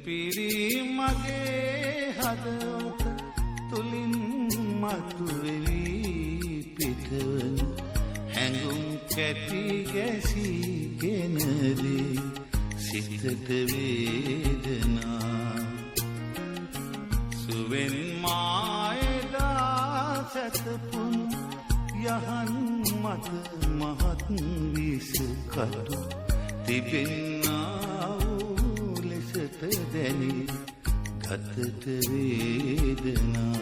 පිරි මගේ හදවත තුලින් මතුවෙවි පිටවන හැඟුම් කැටි ගැසීගෙනදී සිතට වේදනා සුවෙන් මායදා සැතපුන් යහන් මත මහත් විස කටු තිබෙන්නා වූ ලෙසට දැනි ගතට වේදනා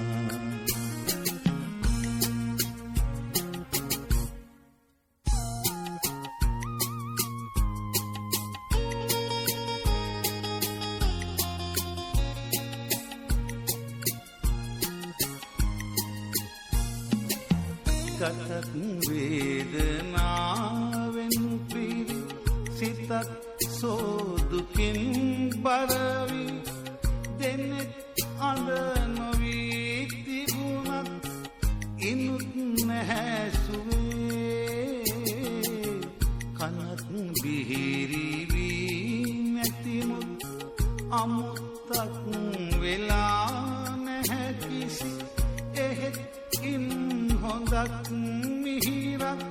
ගතත් වේදනාවෙන් පිරි සිතත් සෝදුකින් බරවි දෙනෙත් අඳ නොවී තිබුණත් ඉනුත් නැහැ සුවේ කනත් බිහිරි වී නැතිමුත් අමුත්තක් වෙලා නැහැ කිසි එහෙත් ඉන් හොඳක් මිහිරක්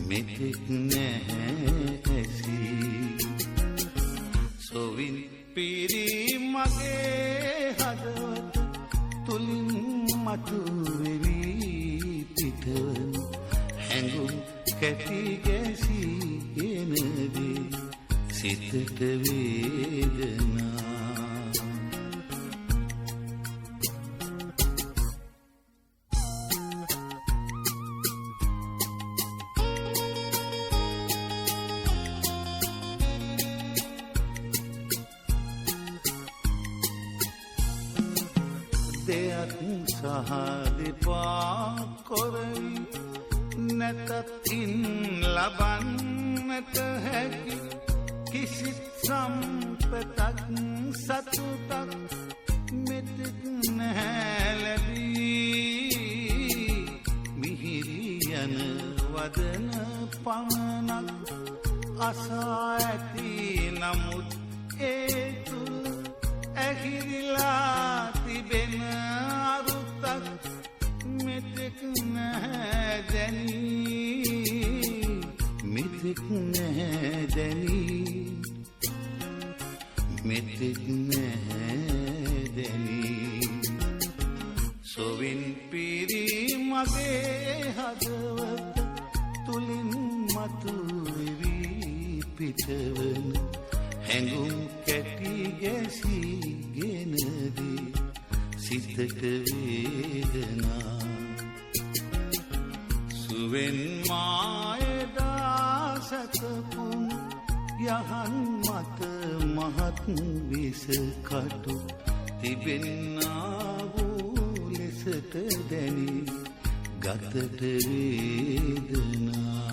මෙතෙක් නැහැසි සොවින් පිරි මගේ හදවත තුලින් මතුවෙවි පිටවන හැඟුම් කැටි ගැසීගෙනදී සිතට වේදනා දෙයක් සහ දෙපා කොරවි නැතත් ඉන් ලබන්නට හැකි කිසිත් සම්පතක් සතුටක් මෙතෙක් නැහැ ලැබී මිහිරි යන වදන පමණක් අසා ඇති නමුත් ඒ තුල ඇහිරිලා තිබෙන අරුතක් මෙතෙක් නැහැ දැනී මෙතෙක් නැහැ දැනී මෙතෙක් නැහැ දැනී සොවින් පිරි මගේ හදවත තුලින් මතුවෙවි පිටවන හැඟුම් කැටි ගැසීගෙනදී සිතට වේදනා සුවෙන් මායදා සැතපුන් යහන් මත මහත් විස කටු තිබෙන්නා වූ ලෙසට දැනි ගතට වේදනා